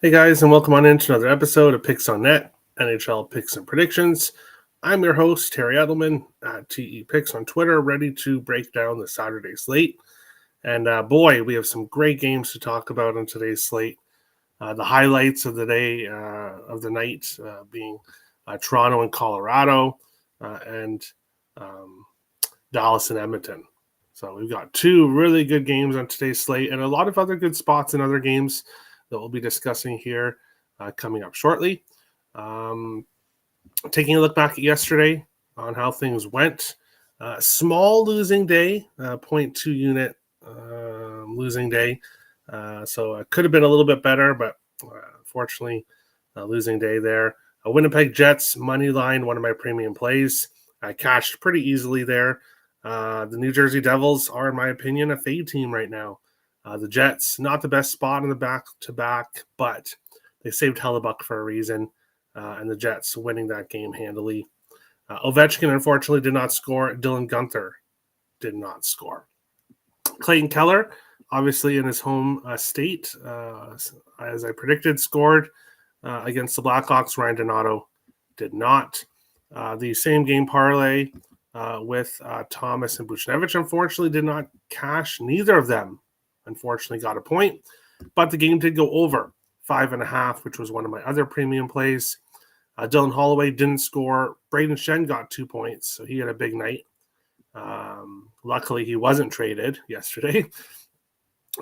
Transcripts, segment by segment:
Hey guys, and welcome on into another episode of Picks on Net, NHL Picks and Predictions. I'm your host, Terry Edelman, at TE Picks on Twitter, ready to break down the Saturday slate. And boy, we have some great games to talk about on today's slate. The highlights of the day, of the night, being Toronto and Colorado, and Dallas and Edmonton. So we've got two really good games on today's slate, and a lot of other good spots in other games that we'll be discussing here coming up shortly. Taking a look back at yesterday on how things went. Small losing day, 0.2 unit losing day. So it could have been a little bit better, but unfortunately, losing day there. Winnipeg Jets, money line, one of my premium plays. I cashed pretty easily there. The New Jersey Devils are, in my opinion, a fade team right now. The Jets, not the best spot in the back-to-back, but they saved Hellebuck for a reason, and the Jets winning that game handily. Ovechkin, unfortunately, did not score. Dylan Guenther did not score. Clayton Keller, obviously in his home state, as I predicted, scored against the Blackhawks. Ryan Donato did not. The same game parlay with Thomas and Buchnevich, unfortunately, did not cash. Neither of them unfortunately got a point, but the game did go over 5.5, which was one of my other premium plays. Dylan Holloway didn't score. Braden Shen got 2 points, so he had a big night. Luckily, he wasn't traded yesterday.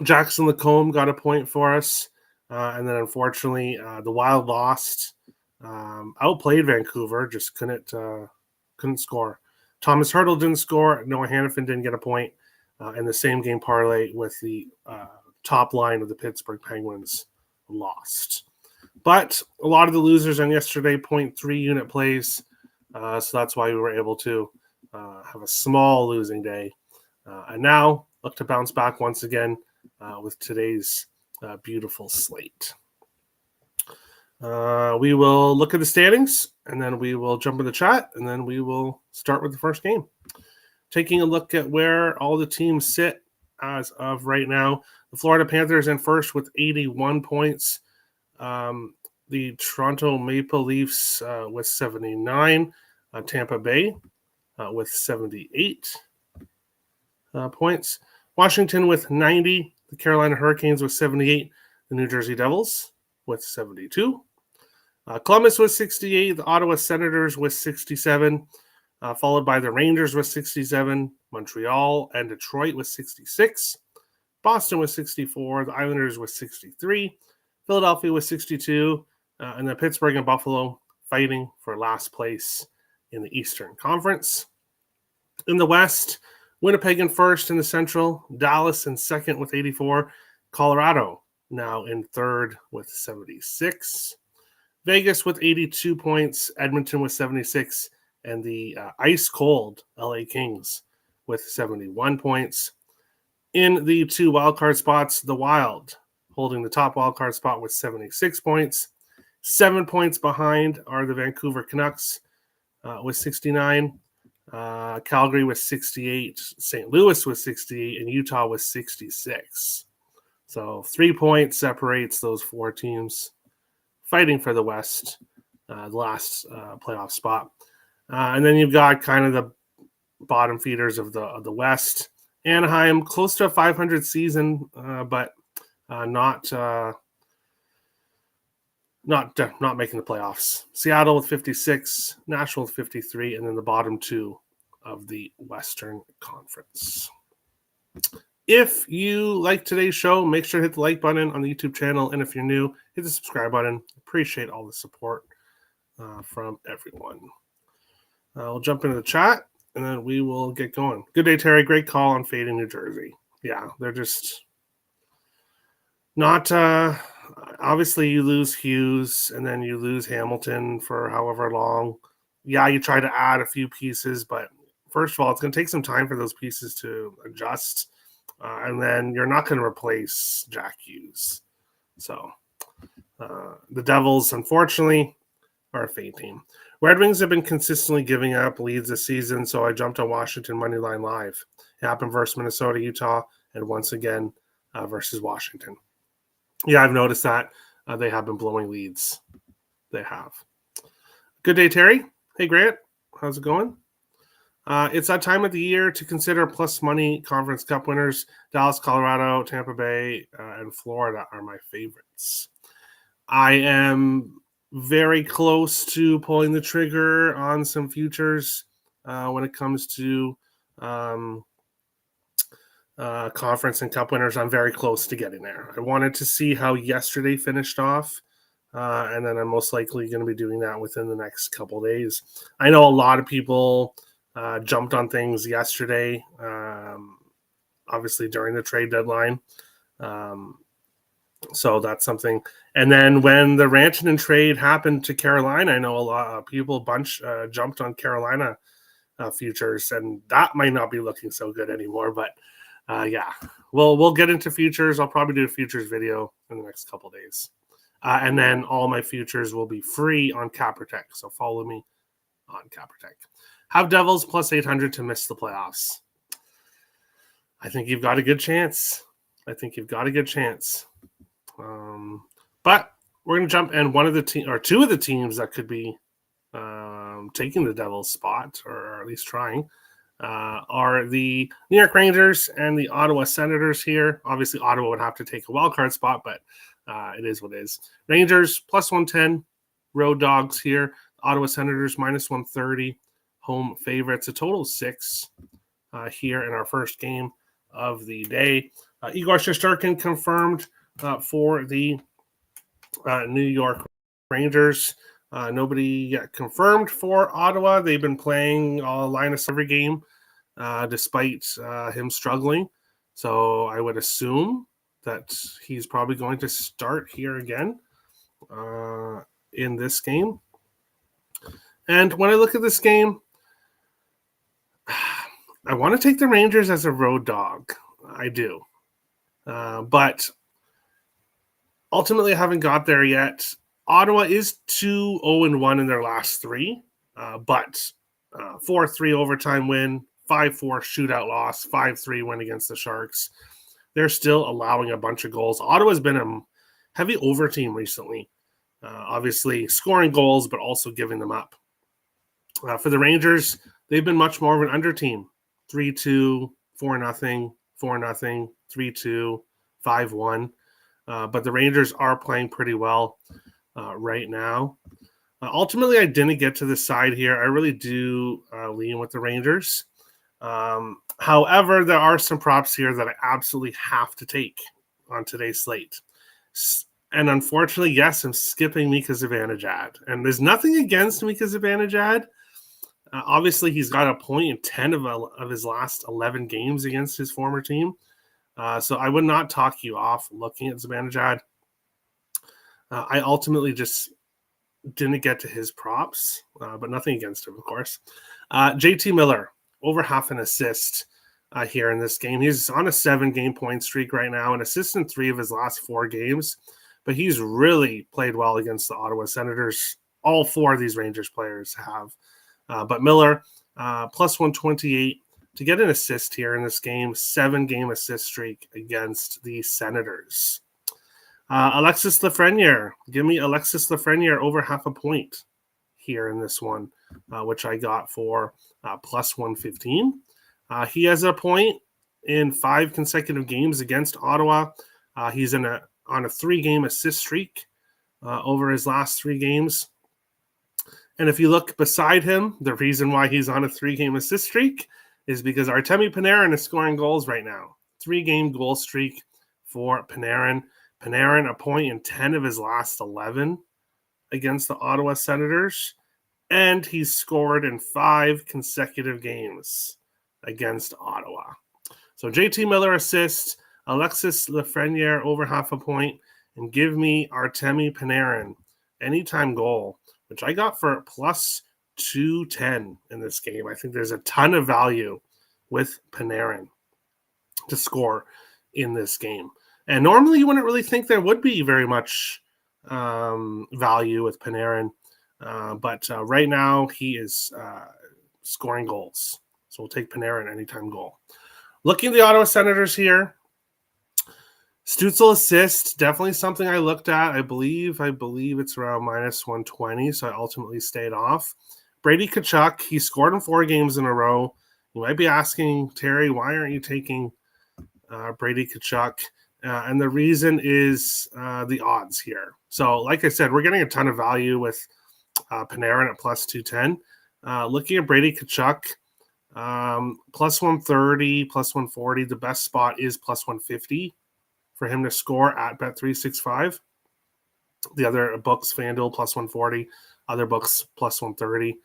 Jackson Lacombe got a point for us, and then unfortunately, the Wild lost. Outplayed Vancouver, just couldn't score. Thomas Hertl didn't score. Noah Hannafin didn't get a point. And the same game parlay with the top line of the Pittsburgh Penguins lost. But a lot of the losers on yesterday, 0.3 unit plays. So that's why we were able to have a small losing day. And now look to bounce back once again with today's beautiful slate. We will look at the standings, and then we will jump in the chat, and then we will start with the first game. Taking a look at where all the teams sit as of right now. The Florida Panthers in first with 81 points. The Toronto Maple Leafs with 79. Tampa Bay with 78 points. Washington with 90. The Carolina Hurricanes with 78. The New Jersey Devils with 72. Columbus with 68. The Ottawa Senators with 67. Followed by the Rangers with 67, Montreal and Detroit with 66, Boston with 64, the Islanders with 63, Philadelphia with 62, and then Pittsburgh and Buffalo fighting for last place in the Eastern Conference. In the West, Winnipeg in first in the Central, Dallas in second with 84, Colorado now in third with 76, Vegas with 82 points, Edmonton with 76, and the ice-cold LA Kings with 71 points. In the two wildcard spots, the Wild holding the top wildcard spot with 76 points. 7 points behind are the Vancouver Canucks with 69. Calgary with 68. St. Louis with 68. And Utah with 66. So 3 points separates those four teams fighting for the West, the last playoff spot. And then you've got kind of the bottom feeders of the West. Anaheim close to a 500 season, but not making the playoffs. Seattle with 56, Nashville with 53, and then the bottom two of the Western Conference. If you like today's show, make sure to hit the like button on the YouTube channel, and if you're new, hit the subscribe button. Appreciate all the support from everyone. We'll jump into the chat, and then we will get going. Good day, Terry. Great call on fading New Jersey. Yeah, they're just not obviously you lose Hughes, and then you lose Hamilton for however long. Yeah, you try to add a few pieces, but first of all, it's going to take some time for those pieces to adjust, and then you're not going to replace Jack Hughes. So the Devils, unfortunately, are a fade team. Red Wings have been consistently giving up leads this season, so I jumped on Washington Moneyline Live. It happened versus Minnesota, Utah, and once again versus Washington. Yeah, I've noticed that. they have been blowing leads. They have. Good day, Terry. Hey, Grant. How's it going? It's that time of the year to consider plus money conference cup winners. Dallas, Colorado, Tampa Bay, and Florida are my favorites. I am very close to pulling the trigger on some futures when it comes to conference and cup winners. I'm very close to getting there. I wanted to see how yesterday finished off. And then I'm most likely going to be doing that within the next couple of days. I know a lot of people jumped on things yesterday, obviously during the trade deadline. So that's something. And then when the Rantanen trade happened to Carolina, I know a lot of people jumped on Carolina futures, and that might not be looking so good anymore. But yeah, we'll get into futures. I'll probably do a futures video in the next couple of days. And then all my futures will be free on Cap Protect. So follow me on Cap Protect. Have Devils plus 800 to miss the playoffs. I think you've got a good chance. But we're going to jump, and one of the or two of the teams that could be taking the Devils spot, or at least trying, are the New York Rangers and the Ottawa Senators here. Obviously, Ottawa would have to take a wild card spot, but it is what it is. Rangers plus 110, road dogs here. Ottawa Senators minus 130, home favorites. A total of 6 here in our first game of the day. Igor Shesterkin confirmed for the New York Rangers. Nobody yet confirmed for Ottawa. They've been playing Linus every game despite him struggling. So I would assume that he's probably going to start here again in this game. And when I look at this game, I want to take the Rangers as a road dog. I do. But ultimately, I haven't got there yet. Ottawa is 2-0-1 in their last 3, but 4-3 overtime win, 5-4 shootout loss, 5-3 win against the Sharks. They're still allowing a bunch of goals. Ottawa's been a heavy over team recently, obviously scoring goals, but also giving them up. For the Rangers, they've been much more of an under team. 3-2, 4-0, 4-0, 3-2, 5-1. But the Rangers are playing pretty well right now. Ultimately, I didn't get to the side here. I really do lean with the Rangers. However, there are some props here that I absolutely have to take on today's slate. And unfortunately, yes, I'm skipping Mika Zibanejad. And there's nothing against Mika Zibanejad. Obviously, he's got a point in 10 of his last 11 games against his former team. So I would not talk you off looking at Zibanejad. I ultimately just didn't get to his props, but nothing against him, of course. JT Miller, over half an assist here in this game. He's on a 7-game point streak right now, an assist in 3 of his last 4 games, but he's really played well against the Ottawa Senators. All 4 of these Rangers players have. But Miller, plus 128 to get an assist here in this game, 7-game assist streak against the Senators. Alexis Lafreniere, give me Alexis Lafreniere over half a point here in this one, which I got for plus 115. He has a point in 5 consecutive games against Ottawa. He's on a 3-game assist streak over his last 3 games. And if you look beside him, the reason why he's on a 3-game assist streak is because Artemi Panarin is scoring goals right now. 3-game goal streak for Panarin. Panarin, a point in 10 of his last 11 against the Ottawa Senators. And he's scored in 5 consecutive games against Ottawa. So JT Miller assist, Alexis Lafreniere over half a point, and give me Artemi Panarin anytime goal, which I got for plus 210 in this game. I think there's a ton of value with Panarin to score in this game. And normally you wouldn't really think there would be very much value with Panarin. But right now he is scoring goals. So we'll take Panarin anytime goal. Looking at the Ottawa Senators here, Stützle assist, definitely something I looked at. I believe it's around minus 120, so I ultimately stayed off. Brady Tkachuk, he scored in 4 games in a row. You might be asking, Terry, why aren't you taking Brady Tkachuk? And the reason is the odds here. So, like I said, we're getting a ton of value with Panarin at plus 210. Looking at Brady Tkachuk, plus 130, plus 140. The best spot is plus 150 for him to score at Bet365. The other books, FanDuel plus 140, other books plus 130.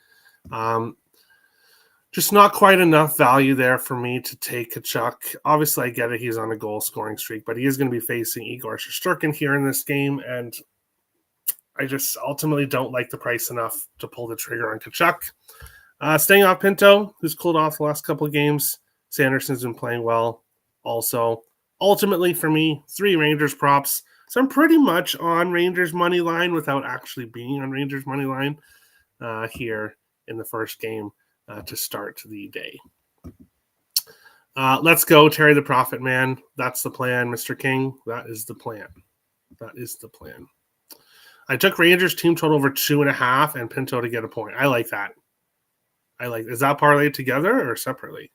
Just not quite enough value there for me to take Tkachuk. Obviously, I get it. He's on a goal-scoring streak, but he is going to be facing Igor Shesterkin here in this game, and I just ultimately don't like the price enough to pull the trigger on Tkachuk. Staying off Pinto, who's cooled off the last couple of games. Sanderson's been playing well also. Ultimately, for me, 3 Rangers props. So I'm pretty much on Rangers money line without actually being on Rangers money line here in the first game to start the day. Let's go, Terry the Prophet Man. That's the plan, Mr. King. That is the plan. I took Rangers team total over 2.5 and Pinto to get a point. I like that. Is that parlayed together or separately?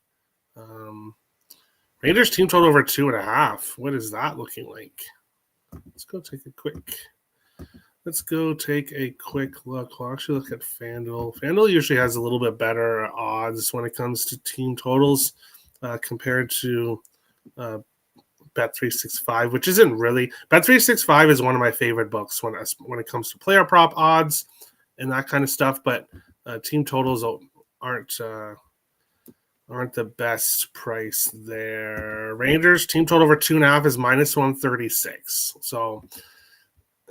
Rangers team total over 2.5. What is that looking like? Let's go take a quick look. We'll actually look at FanDuel. FanDuel usually has a little bit better odds when it comes to team totals compared to Bet365, which isn't really. Bet365 is one of my favorite books when it comes to player prop odds and that kind of stuff, but team totals aren't the best price there. Rangers team total over 2.5 is minus 136. So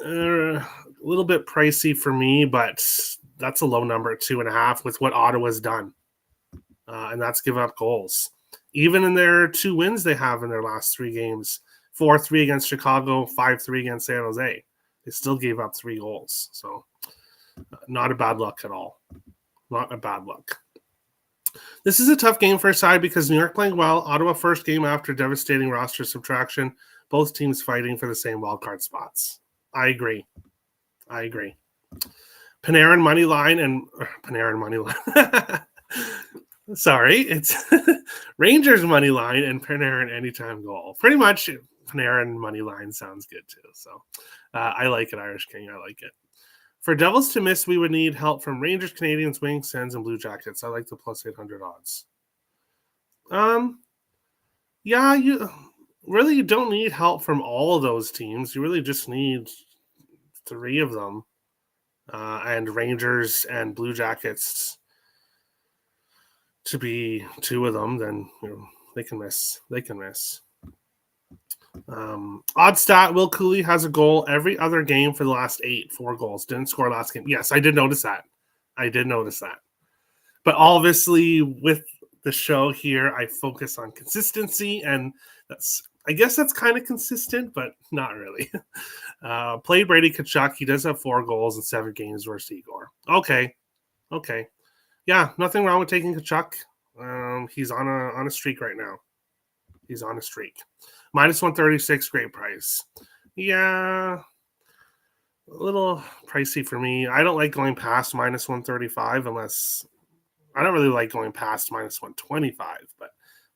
a little bit pricey for me, but that's a low number at 2.5 with what Ottawa's done. And that's giving up goals. Even in their 2 wins they have in their last 3 games, 4-3 against Chicago, 5-3 against San Jose. They still gave up 3 goals. So not a bad look at all. Not a bad look. This is a tough game for a side because New York playing well. Ottawa first game after devastating roster subtraction. Both teams fighting for the same wildcard spots. I agree. Panarin money line and Panarin money line. Sorry, it's Rangers money line and Panarin anytime goal. Pretty much Panarin money line sounds good too. So I like it, Irish King. I like it. For Devils to miss, we would need help from Rangers, Canadiens, Wings, Sens, and Blue Jackets. I like the plus 800 odds. Yeah, you don't need help from all of those teams. You really just need 3 of them, and Rangers and Blue Jackets to be 2 of them. Then they can miss. Odd stat, Will Cooley has a goal every other game for the last 4 goals. Didn't score last game. Yes, I did notice that. But obviously with the show here, I focus on consistency, and I guess that's kind of consistent, but not really. Played Brady Tkachuk. He does have 4 goals in 7 games versus Igor. Okay. Yeah, nothing wrong with taking Tkachuk. He's on a streak right now. Minus 136, great price. Yeah, a little pricey for me. I don't like going past minus 135 unless I don't really like going past minus 125, but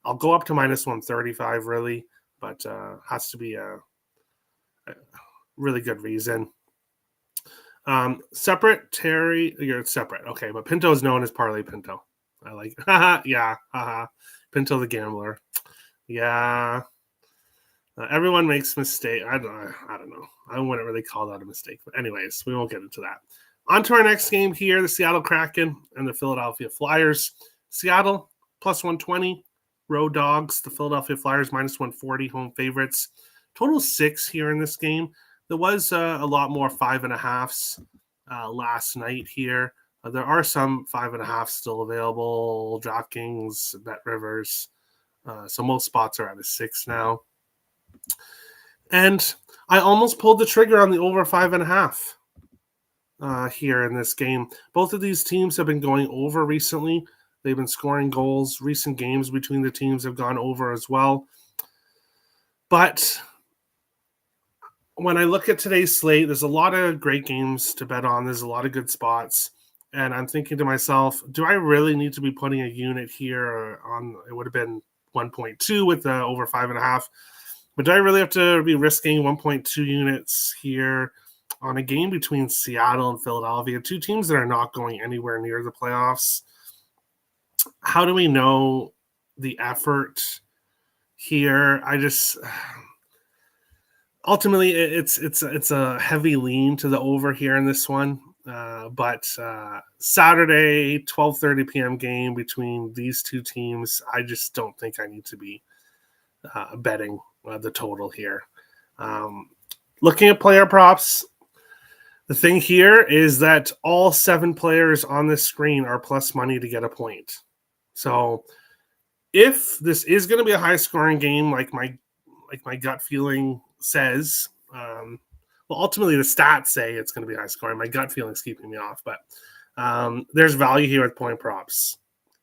I'll go up to minus 135 really, but has to be a really good reason. Separate, Terry, you're separate. Okay, but Pinto is known as Parlay Pinto. I like it. Yeah, Pinto the Gambler. Yeah. Everyone makes mistake. I don't know. I wouldn't really call that a mistake. But anyways, we won't get into that. On to our next game here, the Seattle Kraken and the Philadelphia Flyers. Seattle, plus 120. Road dogs. The Philadelphia Flyers, minus 140. Home favorites. Total 6 here in this game. There was a lot more 5.5s last night here. There are some 5.5 still available. DraftKings, BetRivers. So most spots are at a 6 now. And I almost pulled the trigger on the over 5.5 here in this game. Both of these teams have been going over recently. They've been scoring goals. Recent games between the teams have gone over as well. But when I look at today's slate, there's a lot of great games to bet on. There's a lot of good spots. And I'm thinking to myself, do I really need to be putting a unit here on? It would have been 1.2 with the over 5.5. But do I really have to be risking 1.2 units here on a game between Seattle and Philadelphia, two teams that are not going anywhere near the playoffs? How do we know the effort here? Ultimately it's a heavy lean to the over here in this one. But Saturday 12:30 p.m. game between these two teams, I just don't think I need to be betting the total here. Looking at player props, the thing here is that all 7 players on this screen are plus money to get a point. So if this is going to be a high scoring game, like my gut feeling says, well, ultimately the stats say it's going to be high scoring. My gut feeling is keeping me off, but there's value here with point props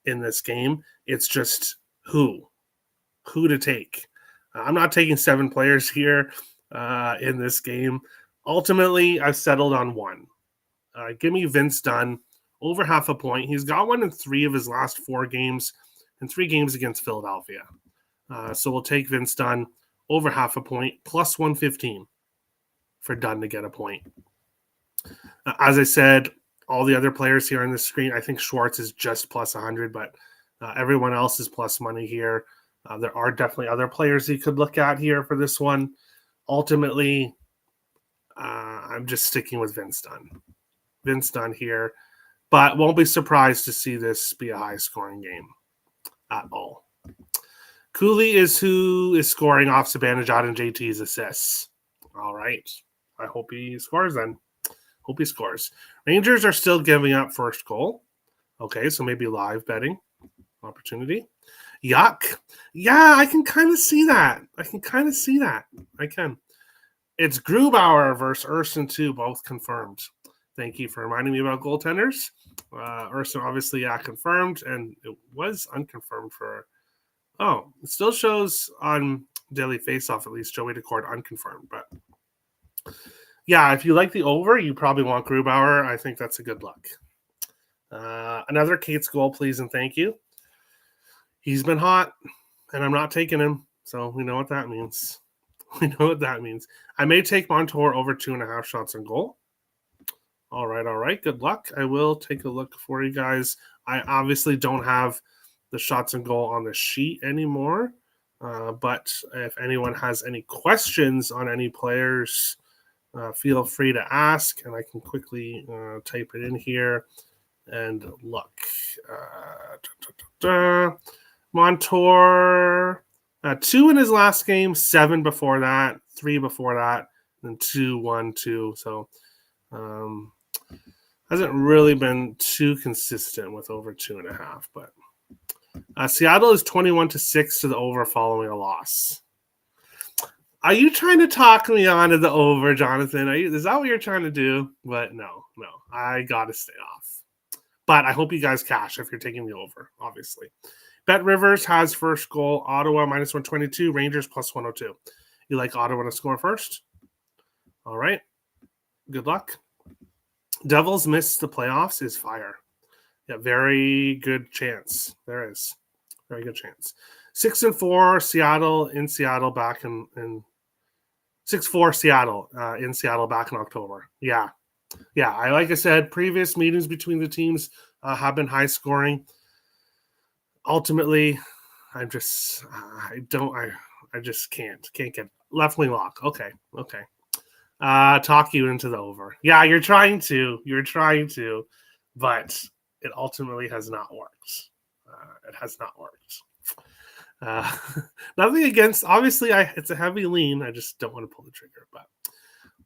in this game. It's just who to take. I'm not taking 7 players here in this game. Ultimately, I've settled on one. Give me Vince Dunn over half a point. He's got one in 3 of his last 4 games and 3 games against Philadelphia. So we'll take Vince Dunn over half a point, plus 115 for Dunn to get a point. As I said, all the other players here on the screen, I think Schwartz is just plus 100, but everyone else is plus money here. There are definitely other players you could look at here for this one. Ultimately, I'm just sticking with Vince Dunn. Vince Dunn here, but won't be surprised to see this be a high-scoring game at all. Cooley is who is scoring off Zibanejad and JT's assists. All right. I hope he scores then. Hope he scores. Rangers are still giving up first goal. Okay, so maybe live betting opportunity. Yuck. Yeah, I can kind of see that. I can. It's Grubauer versus Urson too, both confirmed. Thank you for reminding me about goaltenders. Urson obviously, confirmed, and it was unconfirmed for... Oh, it still shows on Daily Faceoff, at least, Joey Decord unconfirmed. But yeah, if you like the over, you probably want Grubauer. I think that's a good look. Another Kate's goal, please, and thank you. He's been hot, and I'm not taking him, so we know what that means. I may take Montour over 2.5 shots on goal. All right. Good luck. I will take a look for you guys. I obviously don't have the shots on goal on the sheet anymore, but if anyone has any questions on any players, feel free to ask, and I can quickly type it in here and look. Montour, 2 in his last game, 7 before that, 3 before that, and 2, 1, 2. So hasn't really been too consistent with over 2.5. But Seattle is 21-6 to the over following a loss. Are you trying to talk me onto the over, Jonathan? Is that what you're trying to do? But no, I got to stay off. But I hope you guys cash if you're taking the over, obviously. Bet Rivers has first goal. Ottawa minus 122. Rangers plus 102. You like Ottawa to score first? All right. Good luck. Devils miss the playoffs is fire. Yeah, very good chance. There is. Very good chance. 6-4 Seattle in Seattle back in 6-4 Seattle in Seattle back in October. Yeah. Like I said, previous meetings between the teams have been high scoring. Ultimately, I just can't get left wing lock. Okay. Talk you into the over. Yeah, you're trying to, but it ultimately has not worked. It has not worked. Nothing against, obviously, it's a heavy lean. I just don't want to pull the trigger. But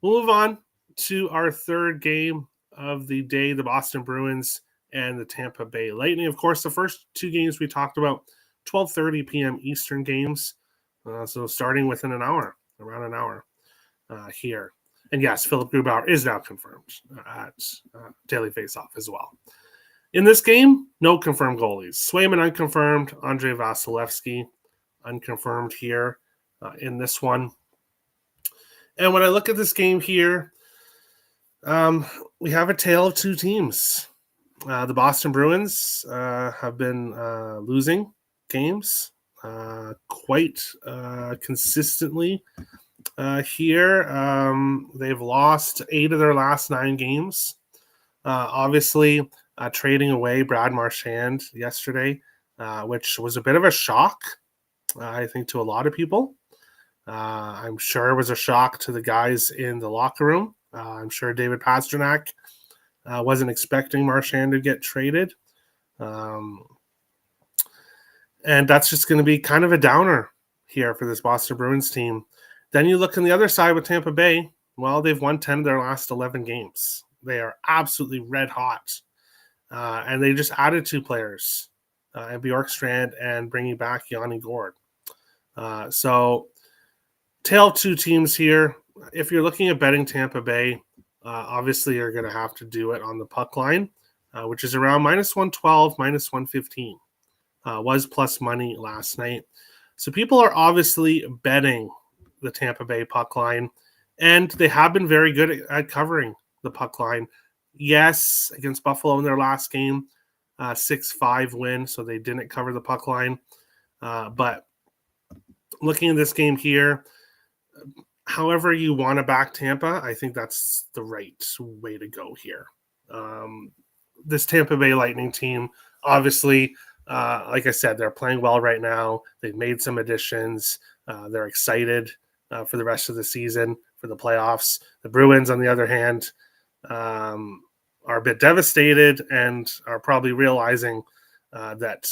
we'll move on to our third game of the day, the Boston Bruins and the Tampa Bay Lightning. Of course, the first 2 games we talked about, 12:30 p.m. Eastern games. So starting within around an hour here. And yes, Philip Grubauer is now confirmed at Daily Faceoff as well. In this game, no confirmed goalies. Swayman unconfirmed. Andrei Vasilevsky unconfirmed here in this one. And when I look at this game here, we have a tale of two teams. The Boston Bruins have been losing games quite consistently here. They've lost 8 of their last 9 games. Obviously, trading away Brad Marchand yesterday, which was a bit of a shock, I think, to a lot of people. I'm sure it was a shock to the guys in the locker room. I'm sure David Pastrnak wasn't expecting Marchand to get traded. And that's just going to be kind of a downer here for this Boston Bruins team. Then you look on the other side with Tampa Bay. Well, they've won 10 of their last 11 games. They are absolutely red hot. And they just added 2 players, and Bjorkstrand and bringing back Yanni Gourde. So tail 2 teams here. If you're looking at betting Tampa Bay, obviously you're going to have to do it on the puck line, which is around -112, -115. Was plus money last night. So people are obviously betting the Tampa Bay puck line, and they have been very good at covering the puck line. Yes, against Buffalo in their last game, 6-5 win, so they didn't cover the puck line. But looking at this game here, however you want to back Tampa, I think that's the right way to go here. This Tampa Bay Lightning team, obviously, like I said, they're playing well right now. They've made some additions. They're excited for the rest of the season, for the playoffs. The Bruins, on the other hand, are a bit devastated and are probably realizing that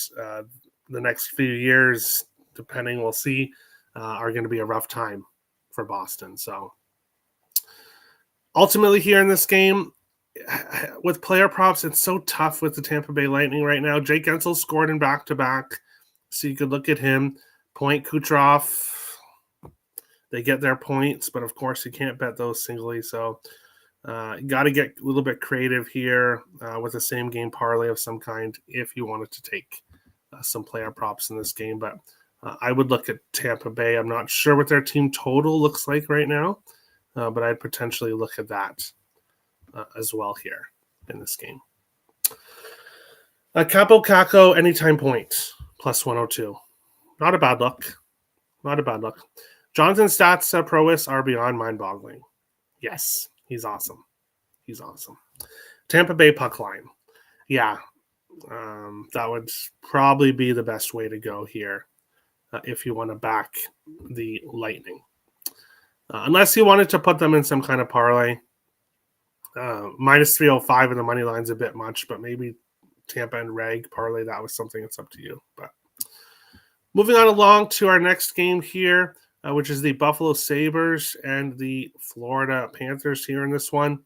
the next few years, depending, we'll see, are going to be a rough time for Boston. So ultimately here in this game, with player props, it's so tough with the Tampa Bay Lightning right now. Jake Guentzel scored in back-to-back, so you could look at him. Point Kucherov, they get their points, but of course you can't bet those singly. So you got to get a little bit creative here with a same game parlay of some kind if you wanted to take some player props in this game. But I would look at Tampa Bay. I'm not sure what their team total looks like right now, but I'd potentially look at that as well here in this game. Capo Caco, anytime point, +102. Not a bad look. Not a bad look. Jonathan's stats prowess are beyond mind-boggling. Yes, he's awesome. He's awesome. Tampa Bay puck line. Yeah, that would probably be the best way to go here if you want to back the Lightning. Unless you wanted to put them in some kind of parlay. -305 in the money line's a bit much, but maybe Tampa and Reg parlay, that was something. It's up to you. But moving on along to our next game here, which is the Buffalo Sabres and the Florida Panthers here in this one.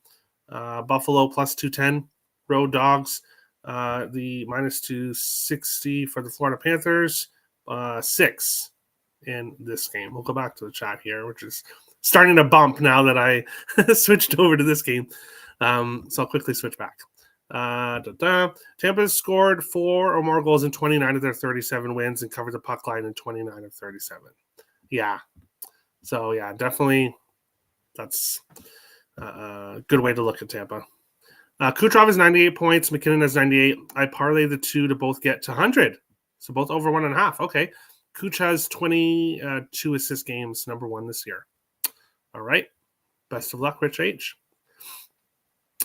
Buffalo +210, road dogs. The -260 for the Florida Panthers, 6 in this game. We'll go back to the chat here, which is starting to bump now that I switched over to this game. So I'll quickly switch back. Tampa scored 4 or more goals in 29 of their 37 wins and covered the puck line in 29 of 37. Yeah. So, yeah, definitely that's a good way to look at Tampa. Kucherov has 98 points. McKinnon has 98. I parlay the two to both get to 100. So both over 1.5. Okay. Kuch has 22 assist games, number 1 this year. All right. Best of luck, Rich H.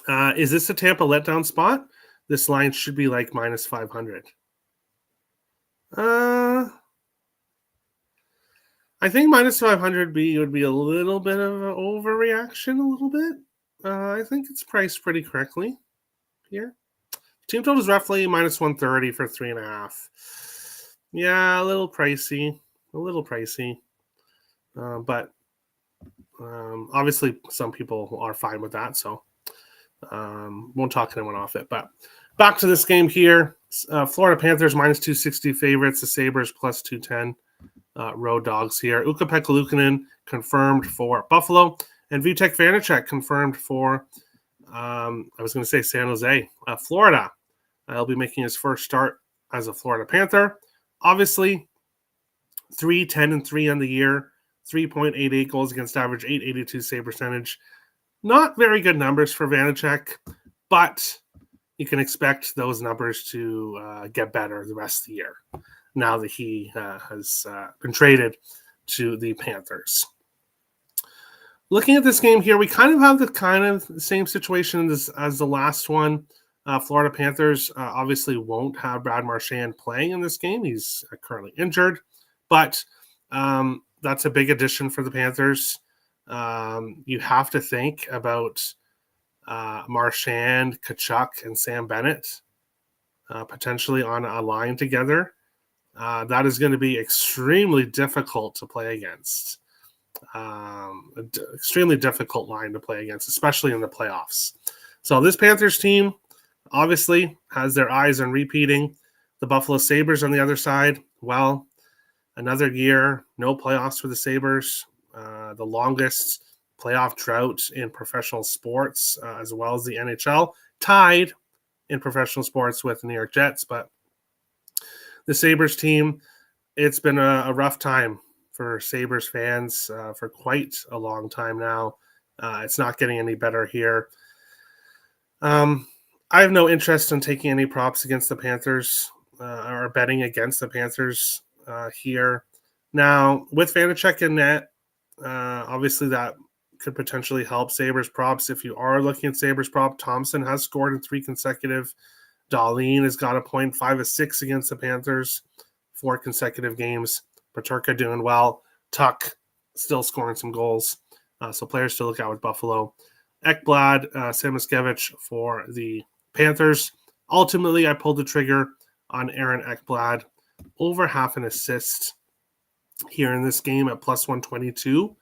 Is this a Tampa letdown spot? This line should be like -500. I think -500 would be a little bit of an overreaction, a little bit. I think it's priced pretty correctly here. Team total is roughly -130 for 3.5. Yeah, a little pricey. But obviously some people are fine with that, so won't talk anyone off it. But back to this game here. Florida Panthers -260 favorites. The Sabres +210 road dogs here. Ukko-Pekka Luukkonen confirmed for Buffalo. And Vitek Vanacek confirmed for, I was going to say San Jose, Florida. He'll be making his first start as a Florida Panther. Obviously, 3-10-3 on the year. 3.88 goals against average, 882 save percentage. Not very good numbers for Vanacek, but you can expect those numbers to get better the rest of the year now that he has been traded to the Panthers. Looking at this game here, we kind of have the same situation as the last one. Florida Panthers obviously won't have Brad Marchand playing in this game. He's currently injured, but that's a big addition for the Panthers. You have to think about Marchand, Tkachuk, and Sam Bennett potentially on a line together. That is going to be extremely difficult to play against. Extremely difficult line to play against, especially in the playoffs. So this Panthers team obviously has their eyes on repeating. The Buffalo Sabres on the other side, well, another year, no playoffs for the Sabres. The longest playoff drought in professional sports, as well as the NHL, tied in professional sports with the New York Jets. But the Sabres team, it's been a rough time for Sabres fans for quite a long time now. It's not getting any better here. I have no interest in taking any props against the Panthers or betting against the Panthers here. Now, with Vanacek in net, obviously that could potentially help Sabres props. If you are looking at Sabres prop, Thompson has scored in 3 consecutive. Dahlin has got a 0.5 of 6 against the Panthers, 4 consecutive games. Peterka doing well. Tuck still scoring some goals. So players to look at with Buffalo. Ekblad, Samoskevich for the Panthers. Ultimately, I pulled the trigger on Aaron Ekblad. Over half an assist here in this game at plus 122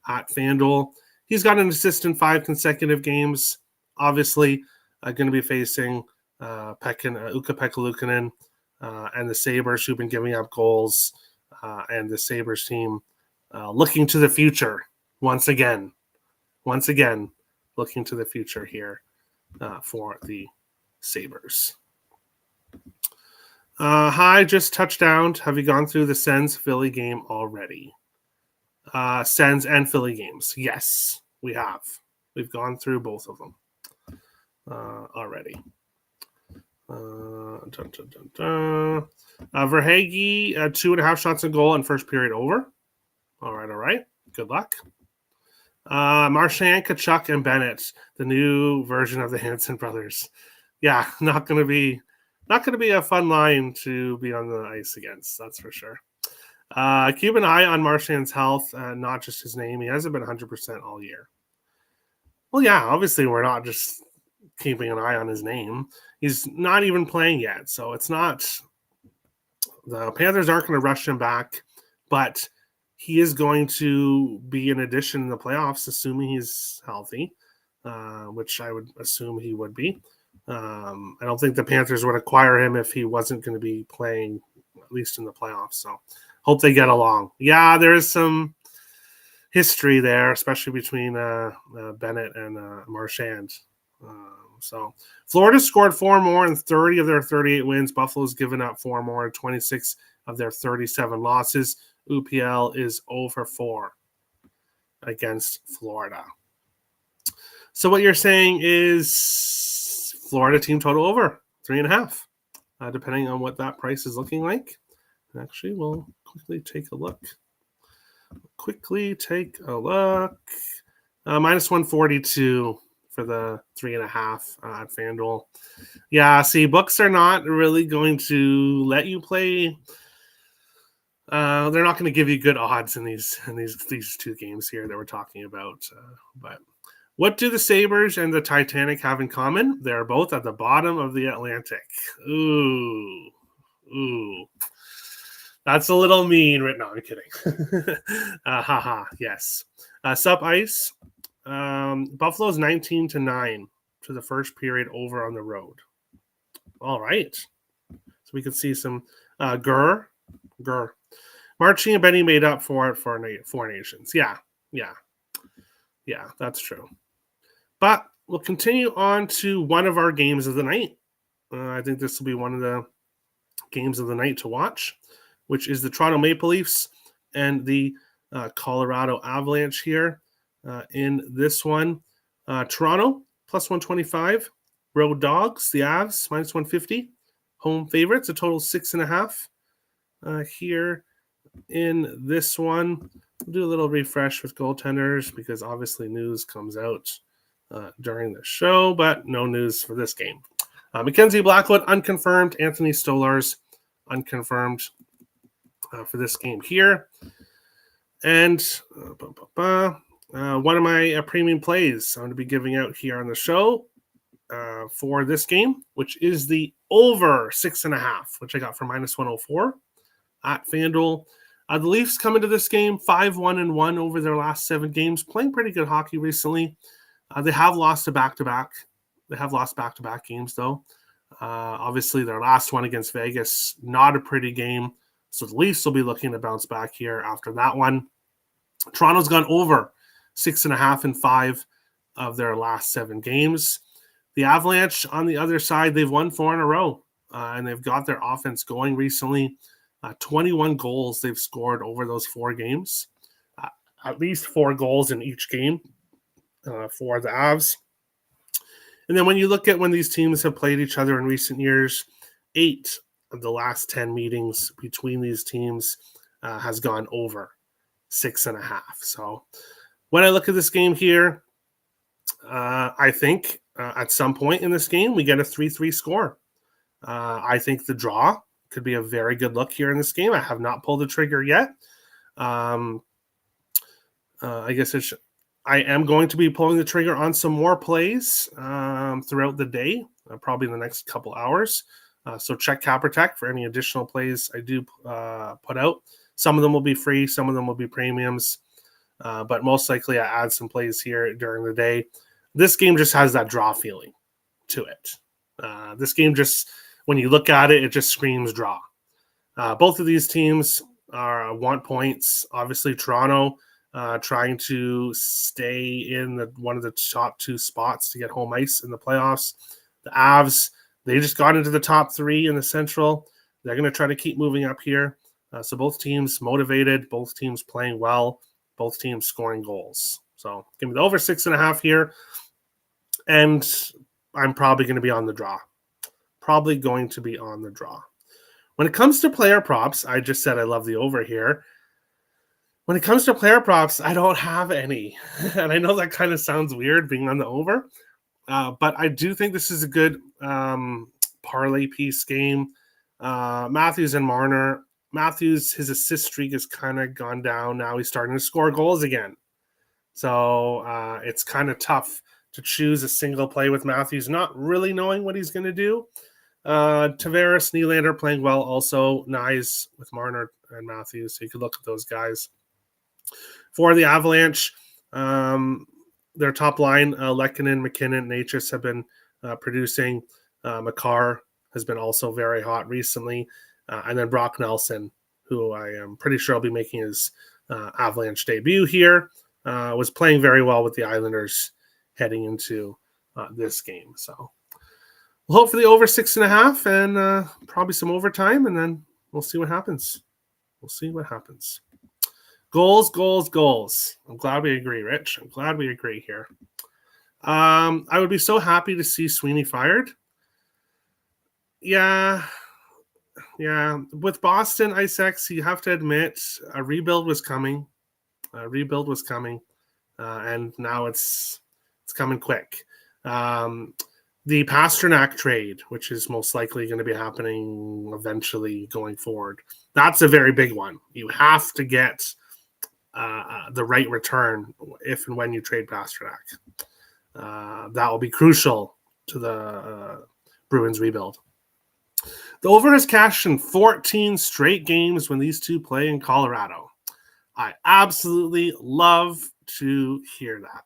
at FanDuel. He's got an assist in 5 consecutive games. Obviously, going to be facing Ukko-Pekka Luukkonen and the Sabres, who've been giving up goals, and the Sabres team looking to the future once again, looking to the future here for the Sabres. Hi, just touchdown. Have you gone through the Sens Philly game already? Sens and Philly games. Yes, we have. We've gone through both of them already. Verhaeghe, 2.5 shots on goal and first period over. All right. Good luck. Marchand, Tkachuk, and Bennett, the new version of the Hanson brothers. Yeah, not going to be a fun line to be on the ice against. That's for sure. Keep an eye on Marchand's health, not just his name. He hasn't been 100% all year. Well, yeah, obviously we're not just keeping an eye on his name. He's not even playing yet, so it's not. The Panthers aren't going to rush him back, but he is going to be an addition in the playoffs, assuming he's healthy, which I would assume he would be. I don't think the Panthers would acquire him if he wasn't going to be playing, at least in the playoffs. So hope they get along. Yeah, there is some history there, especially between Bennett and Marchand. So Florida scored 4 more in 30 of their 38 wins. Buffalo's given up 4 more in 26 of their 37 losses. UPL is 0-4 against Florida. So what you're saying is Florida team total over 3.5, depending on what that price is looking like. Actually, we'll quickly take a look. Minus 142 for the 3.5 at FanDuel. Yeah, see, books are not really going to let you play. They're not going to give you good odds in these 2 games here that we're talking about. But what do the Sabres and the Titanic have in common? They're both at the bottom of the Atlantic. Ooh. That's a little mean. No, I'm kidding. Yes. Sup Ice. Buffalo's 19-9 to the first period over on the road. All right. So we can see some Gurr. Marching and Benny made up for it for 4 Nations. Yeah, that's true. But we'll continue on to one of our games of the night. I think this will be one of the games of the night to watch, which is the Toronto Maple Leafs and the Colorado Avalanche here in this one. Toronto, plus 125. Road Dogs, the Avs, minus 150. Home favorites, a total 6.5 here in this one. We'll do a little refresh with goaltenders because obviously news comes out during the show, but no news for this game. Mackenzie Blackwood, unconfirmed. Anthony Stolarz, unconfirmed for this game here. And one of my premium plays I'm going to be giving out here on the show for this game, which is the over 6.5, which I got for minus 104 at FanDuel. The Leafs come into this game 5-1-1 over their last 7 games, playing pretty good hockey recently. They have lost a back-to-back. They have lost back-to-back games, though. Obviously, their last one against Vegas, not a pretty game. So the Leafs will be looking to bounce back here after that one. Toronto's gone over 6.5 in 5 of their last 7 games. The Avalanche, on the other side, they've won 4 in a row, and they've got their offense going recently. 21 goals they've scored over those 4 games. At least 4 goals in each game for the Avs. And then when you look at when these teams have played each other in recent years, 8 of the last 10 meetings between these teams has gone over 6.5. So when I look at this game here, I think at some point in this game, we get a 3-3 score. I think the draw could be a very good look here in this game. I have not pulled the trigger yet. I guess I am going to be pulling the trigger on some more plays throughout the day, probably in the next couple hours. So check CapperTech for any additional plays I do put out. Some of them will be free. Some of them will be premiums. But most likely I add some plays here during the day. This game just has that draw feeling to it. This game just, when you look at it, it just screams draw. Both of these teams want points. Obviously, Toronto trying to stay in one of the top 2 spots to get home ice in the playoffs. The Avs, they just got into the top 3 in the Central. They're going to try to keep moving up here. So both teams motivated, both teams playing well, both teams scoring goals. So give me the over 6.5 here. And I'm probably going to be on the draw. When it comes to player props, I just said I love the over here. When it comes to player props, I don't have any. And I know that kind of sounds weird being on the over. But I do think this is a good parlay piece game. Matthews and Marner. Matthews, his assist streak has kind of gone down. Now he's starting to score goals again. So it's kind of tough to choose a single play with Matthews, not really knowing what he's going to do. Tavares, Nylander playing well also. Nice with Marner and Matthews. So you could look at those guys. For the Avalanche, their top line, Lehkonen, McKinnon, Natchez have been producing. Makar has been also very hot recently. And then Brock Nelson, who I am pretty sure will be making his Avalanche debut here, was playing very well with the Islanders heading into this game. So we'll hope for the over 6.5 and probably some overtime, and then we'll see what happens. Goals. I'm glad we agree, Rich. I'm glad we agree here. I would be so happy to see Sweeney fired. Yeah. With Boston Ice X, you have to admit a rebuild was coming. And now it's coming quick. The Pasternak trade, which is most likely going to be happening eventually going forward, that's a very big one. You have to get the right return if and when you trade Pasternak. That will be crucial to the Bruins rebuild. The over has cashed in 14 straight games when these two play in Colorado. I absolutely love to hear that.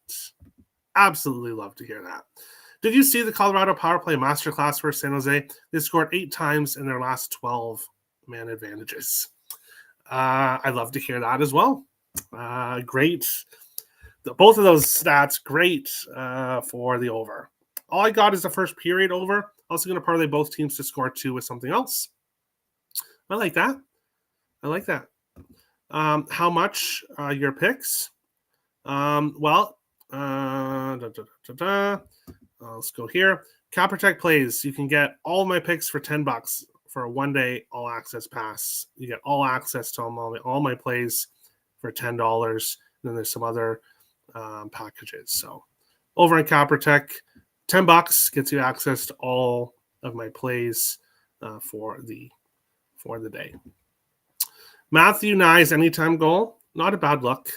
Did you see the Colorado power play masterclass for San Jose? They scored 8 times in their last 12 man advantages. I love to hear that as well. Great. Both of those stats, great for the over. All I got is the first period over. Also going to parlay both teams to score 2 with something else. I like that. How much your picks? Let's go here. Cap Protect plays. You can get all my picks for $10 for a 1-day all access pass. You get all access to all my plays for $10. And then there's some other packages. So over on Cap Protect, $10 gets you access to all of my plays for the day. Matthew Nye's anytime goal, not a bad look.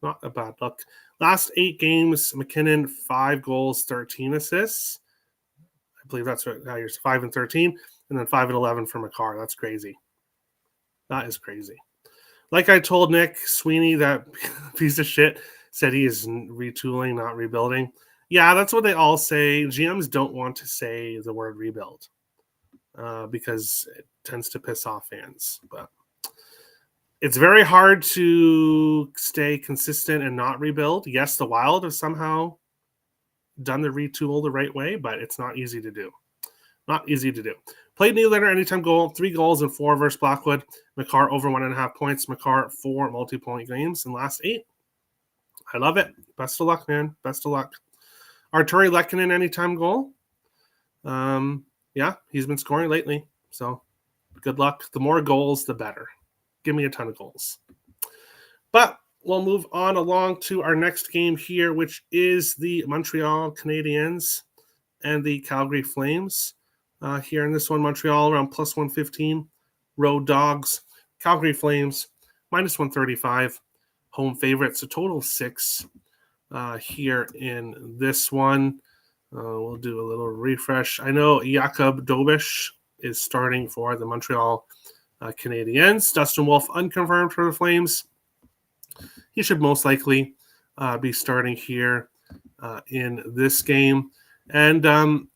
Not a bad look. Last 8 games, McKinnon 5 goals, 13 assists. I believe that's right. Now you're 5 and 13, and then 5 and 11 for McCarr. That's crazy. That is crazy. Like I told Nick Sweeney, that piece of shit, said he is retooling, not rebuilding. Yeah, that's what they all say. GMs don't want to say the word rebuild because it tends to piss off fans. But it's very hard to stay consistent and not rebuild. Yes, the Wild have somehow done the retool the right way, but it's not easy to do. Not easy to do. Played Nylander anytime goal, 3 goals and 4 versus Blackwood. McCarr over 1.5 points. McCarr 4 multi-point games in last 8. I love it. Best of luck, man. Best of luck. Arturi Lehkonen anytime goal. Yeah, he's been scoring lately. So good luck. The more goals, the better. Give me a ton of goals. But we'll move on along to our next game here, which is the Montreal Canadiens and the Calgary Flames. Here in this one, Montreal around plus 115. Road Dogs. Calgary Flames minus 135. Home favorites, a total of 6 here in this one. We'll do a little refresh. I know Jakub Dobish is starting for the Montreal Canadiens. Dustin Wolf unconfirmed for the Flames. He should most likely be starting here in this game. And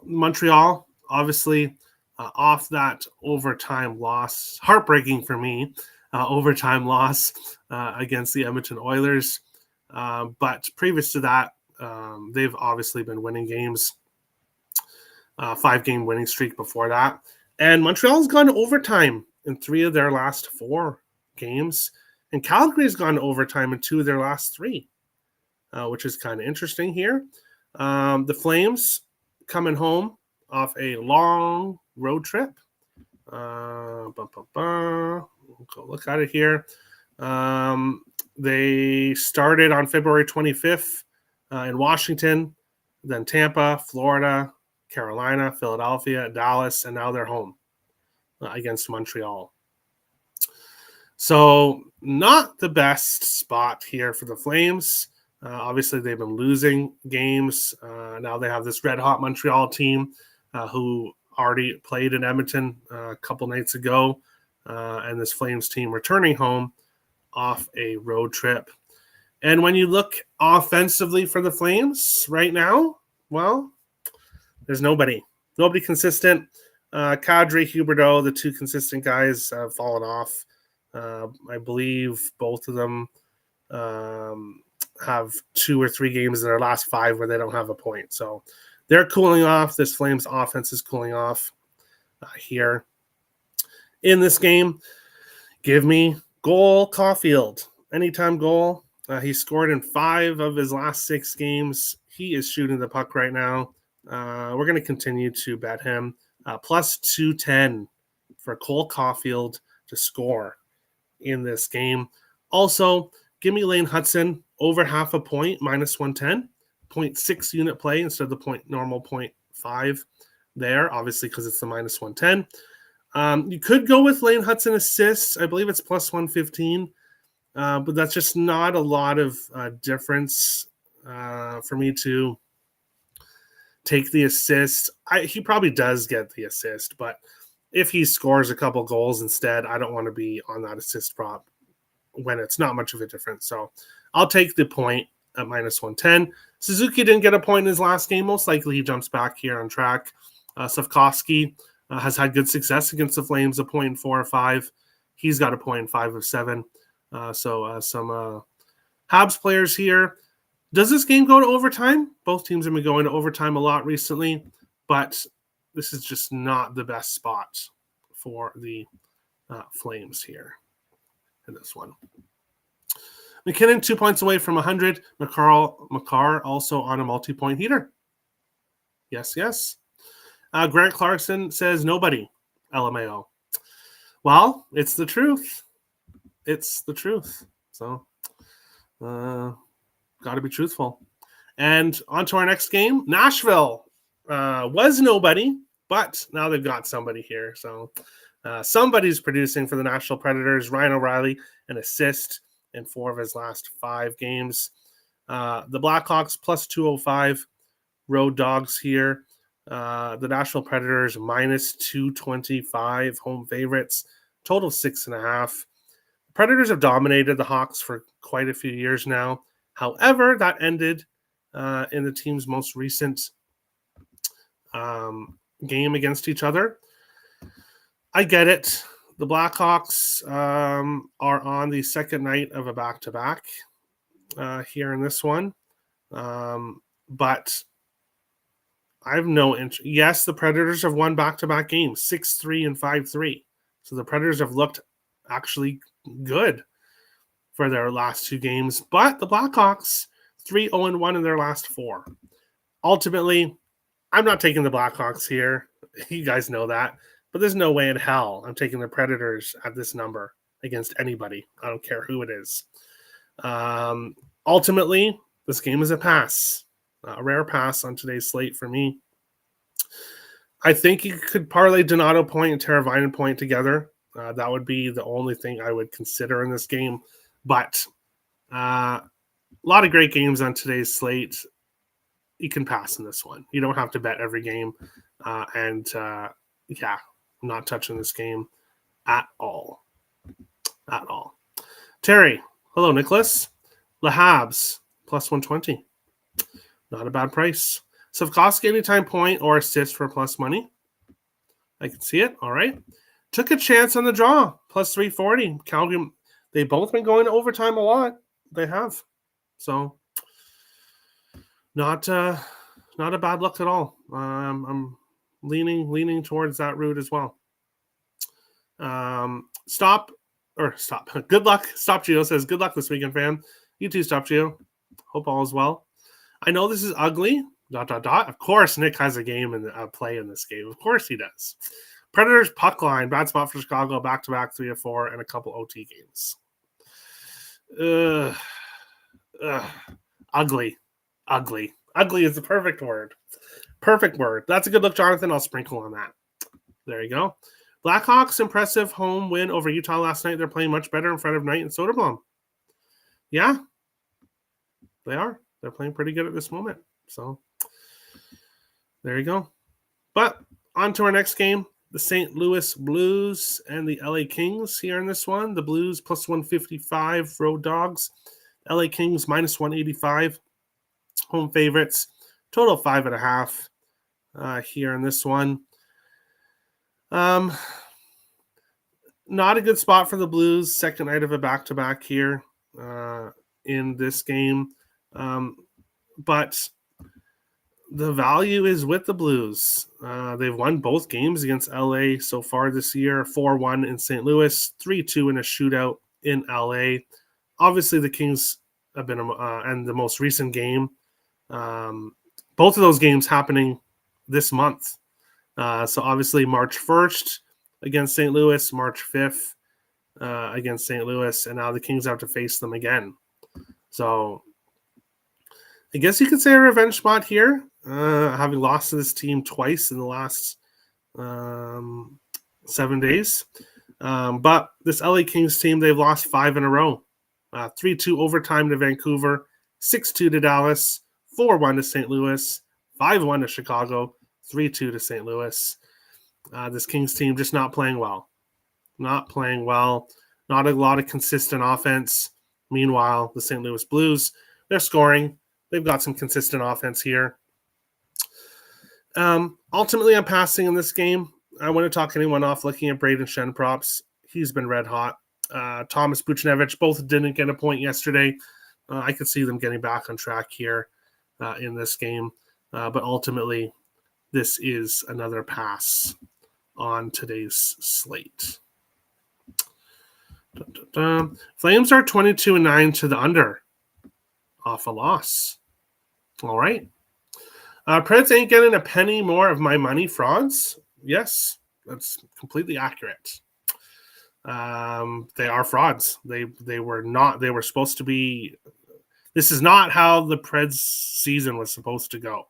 Montreal, obviously, off that overtime loss. Heartbreaking for me, overtime loss against the Edmonton Oilers. But previous to that, they've obviously been winning games. 5-game winning streak before that. And Montreal's gone to overtime in 3 of their last 4 games. And Calgary's gone to overtime in 2 of their last 3, which is kind of interesting here. The Flames coming home off a long road trip. We'll go look at it here. They started on February 25th in Washington, then Tampa, Florida, Carolina, Philadelphia, Dallas, and now they're home against Montreal. So not the best spot here for the Flames. Obviously, they've been losing games. Now they have this red-hot Montreal team who already played in Edmonton a couple nights ago, and this Flames team returning home off a road trip. And when you look offensively for the Flames right now, well, there's nobody consistent. Kadri, Huberdeau, the 2 consistent guys have fallen off. I believe both of them have 2 or 3 games in their last 5 where they don't have a point. So they're cooling off. This Flames offense is cooling off here. In this game, give me goal Caulfield. Anytime goal. He scored in 5 of his last 6 games. He is shooting the puck right now. We're going to continue to bet him. Plus 210 for Cole Caulfield to score in this game. Also, give me Lane Hudson over half a point, minus 110. 0.6 unit play instead of the normal 0.5 there, obviously because it's the minus 110. You could go with Lane Hudson assists. I believe it's plus 115. But that's just not a lot of difference for me to take the assist. He probably does get the assist, but if he scores a couple goals instead, I don't want to be on that assist prop when it's not much of a difference. So I'll take the point at minus 110. Suzuki didn't get a point in his last game. Most likely he jumps back here on track. Safkovsky has had good success against the Flames, a 0.4 or 5. He's got a 0.5 of 7. So some Habs players here. Does this game go to overtime? Both teams have been going to overtime a lot recently, but this is just not the best spot for the Flames here. in this one. McKinnon 2 points away from 100. Makar also on a multi-point heater. Yes. Grant Clarkson says nobody. LMAO. Well, it's the truth. So, got to be truthful. And on to our next game. Nashville was nobody, but now they've got somebody here. So somebody's producing for the Nashville Predators. Ryan O'Reilly, an assist in 4 of his last 5 games. The Blackhawks plus 205. Road dogs here. The Nashville Predators minus 225. Home favorites. Total 6.5. Predators have dominated the Hawks for quite a few years now. However, that ended in the team's most recent game against each other. I get it. The Blackhawks are on the second night of a back-to-back here in this one. But I have no interest. Yes, the Predators have won back-to-back games, 6-3 and 5-3. So the Predators have looked actually good for their last 2 games. But the Blackhawks, 3-0-1 in their last 4. Ultimately, I'm not taking the Blackhawks here. You guys know that. But there's no way in hell I'm taking the Predators at this number against anybody. I don't care who it is. Ultimately, this game is a pass. A rare pass on today's slate for me. I think you could parlay Donato point and Teravainen point together. That would be the only thing I would consider in this game. But a lot of great games on today's slate. You can pass in this one. You don't have to bet every game. I'm not touching this game at all. At all. Terry. Hello, Nicholas. Le Habs, plus 120. Not a bad price. Savkovsky anytime point or assist for plus money. I can see it. All right. Took a chance on the draw, plus 340. Calgary, they've both been going to overtime a lot. They have. So, not a bad look at all. I'm leaning towards that route as well. Stop. Good luck. Stop Gio says, good luck this weekend, fam. You too, Stop Gio. Hope all is well. I know this is ugly. ... Of course, Nick has a game and a play in this game. Of course he does. Predators puck line. Bad spot for Chicago. Back-to-back 3 of 4 and a couple OT games. Ugly. Ugly is the perfect word. Perfect word. That's a good look, Jonathan. I'll sprinkle on that. There you go. Blackhawks impressive home win over Utah last night. They're playing much better in front of Knight and Soderblom. Yeah, they are. They're playing pretty good at this moment. So there you go. But on to our next game, the St. Louis Blues and the LA Kings here in this one. The Blues plus 155 road dogs. LA Kings minus 185 home favorites. Total 5.5 here in this one. Not a good spot for the Blues. Second night of a back-to-back here in this game. But the value is with the Blues. They've won both games against LA so far this year. 4-1 in St. Louis, 3-2 in a shootout in LA. Obviously, the Kings have been and the most recent game. Both of those games happening this month. So obviously March 1st against St. Louis, March 5th against St. Louis, and now the Kings have to face them again. So I guess you could say a revenge spot here, having lost to this team twice in the last 7 days. But this LA Kings team, they've lost 5 in a row. 3-2 overtime to Vancouver, 6-2 to Dallas, 4-1 to St. Louis, 5-1 to Chicago, 3-2 to St. Louis. This Kings team just not playing well. Not playing well. Not a lot of consistent offense. Meanwhile, the St. Louis Blues, they're scoring. They've got some consistent offense here. Ultimately, I'm passing in this game. I want to talk anyone off looking at Braden Shen props. He's been red hot. Thomas Buchnevich, both didn't get a point yesterday. I could see them getting back on track here in this game. But ultimately, this is another pass on today's slate. Flames are 22-9 to the under off a loss. All right. Preds ain't getting a penny more of my money. Frauds. Yes, that's completely accurate. They are frauds. They were not. They were supposed to be. This is not how the Preds season was supposed to go.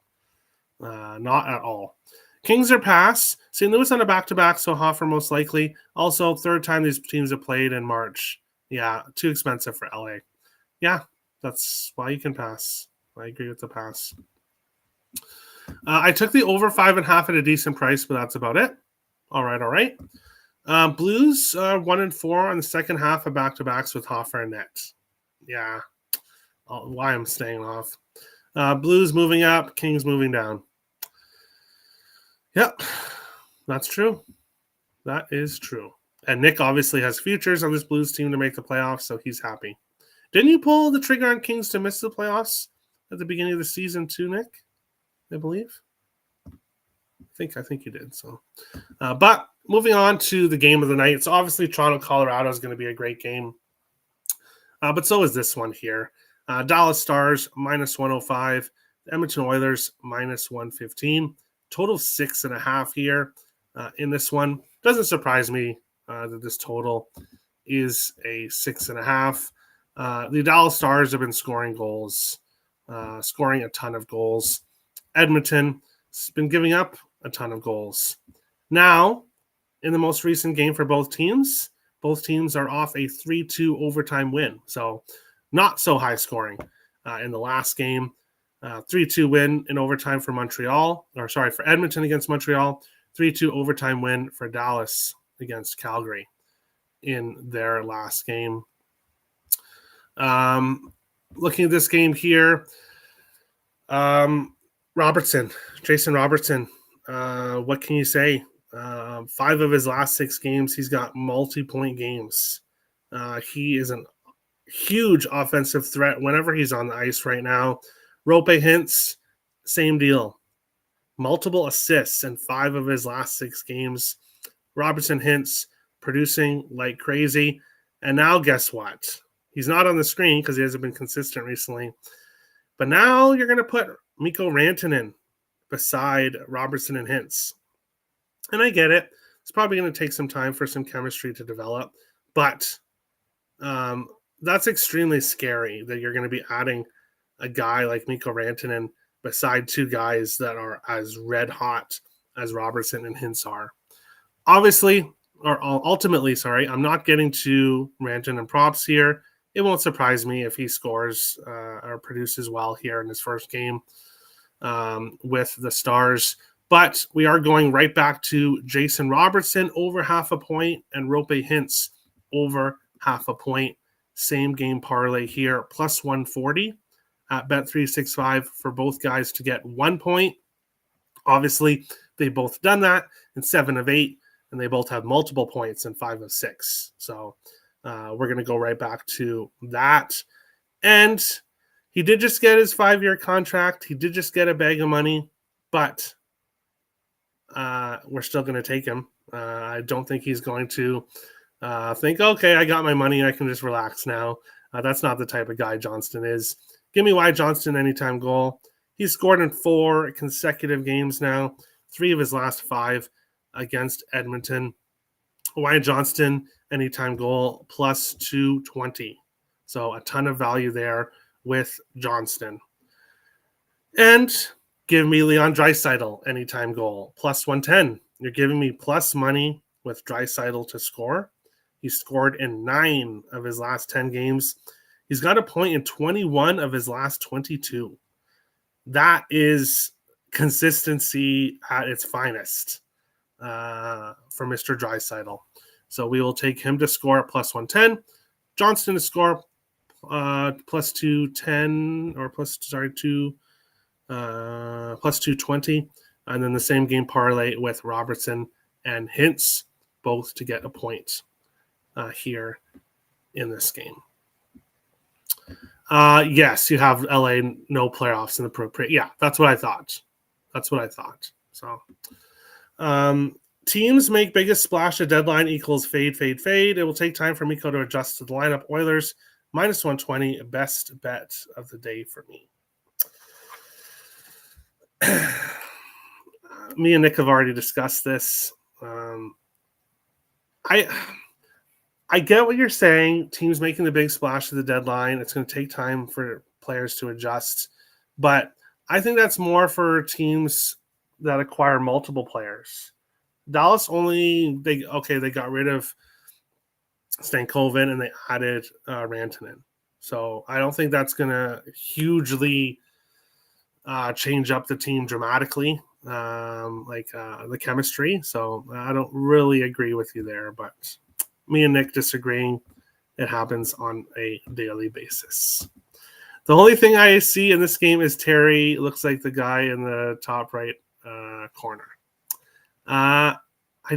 Not at all. Kings are pass. St. Louis on a back-to-back, so Hofer most likely. Also, third time these teams have played in March. Yeah, too expensive for LA. Yeah, that's why you can pass. I agree with the pass. I took the over 5.5 at a decent price, but that's about it. All right. Blues 1-4 on the second half of back-to-backs with Hofer and net. Yeah, why I'm staying off. Blues moving up, Kings moving down. Yep, that's true. That is true. And Nick obviously has futures on this Blues team to make the playoffs, so he's happy. Didn't you pull the trigger on Kings to miss the playoffs at the beginning of the season too, Nick? I believe. I think you did. So, but moving on to the game of the night. So obviously Toronto-Colorado is going to be a great game. But so is this one here. Dallas Stars -105. Edmonton Oilers -115. Total 6.5 here in this one. Doesn't surprise me that this total is a 6.5. The Dallas Stars have been scoring goals, scoring a ton of goals. Edmonton has been giving up a ton of goals. Now, in the most recent game for both teams are off a 3-2 overtime win. So not so high scoring in the last game. 3-2 win in overtime for for Edmonton against Montreal. 3-2 overtime win for Dallas against Calgary in their last game. Looking at this game here, Jason Robertson, what can you say? 5 of his last 6 games, he's got multi-point games. He is a huge offensive threat whenever he's on the ice right now. Rope Hintz, same deal. Multiple assists in 5 of his last 6 games. Robertson Hintz producing like crazy. And now guess what? He's not on the screen because he hasn't been consistent recently. But now you're going to put Mikko Rantanen beside Robertson and Hintz. And I get it. It's probably going to take some time for some chemistry to develop. But that's extremely scary that you're going to be adding a guy like Mikko Rantanen beside 2 guys that are as red hot as Robertson and Hintz are. Ultimately, I'm not getting to Rantanen props here. It won't surprise me if he scores or produces well here in his first game with the Stars. But we are going right back to Jason Robertson over 0.5 point and Rope Hintz over 0.5 point. Same game parlay here, plus 140 at Bet365 for both guys to get 1 point. Obviously, they both done that in 7 of 8, and they both have multiple points in 5 of 6. So we're going to go right back to that. And he did just get his 5-year contract. He did just get a bag of money, but we're still going to take him. I don't think he's going to think, okay, I got my money. I can just relax now. That's not the type of guy Johnston is. Give me Wyatt Johnston anytime goal. He's scored in 4 consecutive games now, 3 of his last 5 against Edmonton. Wyatt Johnston anytime goal plus 220. So a ton of value there with Johnston. And give me Leon Draisaitl anytime goal plus 110. You're giving me plus money with Draisaitl to score. He scored in 9 of his last 10 games. He's got a point in 21 of his last 22. That is consistency at its finest for Mr. Draisaitl. So we will take him to score at plus 110. Johnston to score plus 210 or plus 220. And then the same game parlay with Robertson and Hintz, both to get a point here in this game. Yes, you have LA no playoffs in the pro. Yeah, that's what I thought. So Teams make biggest splash at deadline equals fade, fade, fade. It will take time for Mikko to adjust to the lineup. Oilers, minus 120, best bet of the day for me. Me and Nick have already discussed this. I get what you're saying. Teams making the big splash at the deadline. It's going to take time for players to adjust. But I think that's more for teams that acquire multiple players. Dallas they got rid of Stankoven and they added Rantanen. So I don't think that's going to hugely change up the team dramatically, the chemistry. So I don't really agree with you there, but me and Nick disagreeing. It happens on a daily basis. The only thing I see in this game is Terry looks like the guy in the top right corner. I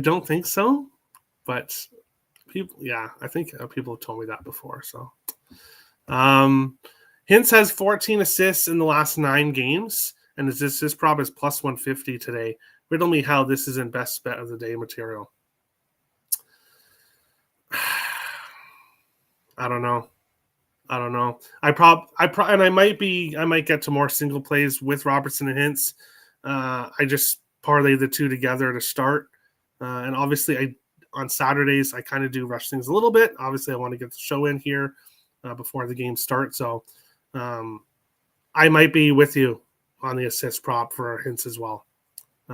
don't think so, but I think people have told me that before. So, Hintz has 14 assists in the last 9 games, and his assist prop is plus 150 today. Riddle me how this isn't best bet of the day material. I don't know. I might get to more single plays with Robertson and Hintz. I just parlay the two together to start. And obviously on Saturdays, I kind of do rush things a little bit. Obviously I want to get the show in here before the game starts. So I might be with you on the assist prop for Hintz as well.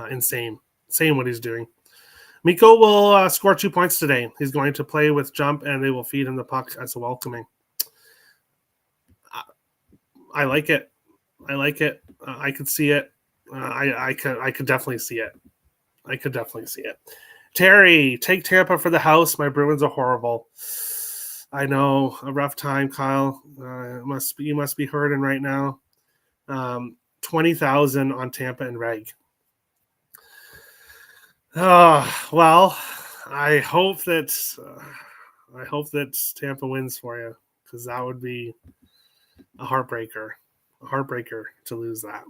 Insane what he's doing. Mikko will score 2 points today. He's going to play with jump, and they will feed him the puck as a welcoming. I like it. I could see it. I could definitely see it. Terry, take Tampa for the house. My Bruins are horrible. I know, a rough time, Kyle. You must be hurting right now. 20,000 on Tampa and Reg. Well, I hope that Tampa wins for you, because that would be a heartbreaker to lose that.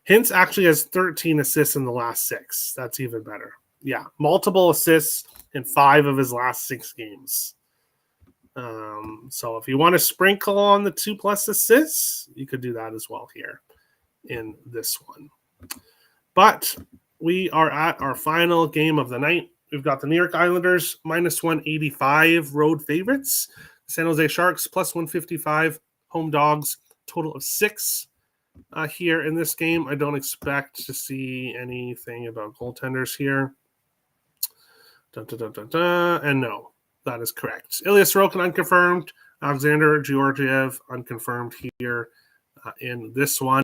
Hintz actually has 13 assists in the last 6. That's even better. Yeah, multiple assists in 5 of his last 6 games. So if you want to sprinkle on the 2+ assists, you could do that as well here in this one. But we are at our final game of the night. We've got the New York Islanders minus 185 road favorites. San Jose Sharks plus 155 home dogs. Total of 6 here in this game. I don't expect to see anything about goaltenders here. And no, that is correct. Ilya Sorokin unconfirmed. Alexander Georgiev unconfirmed here in this one.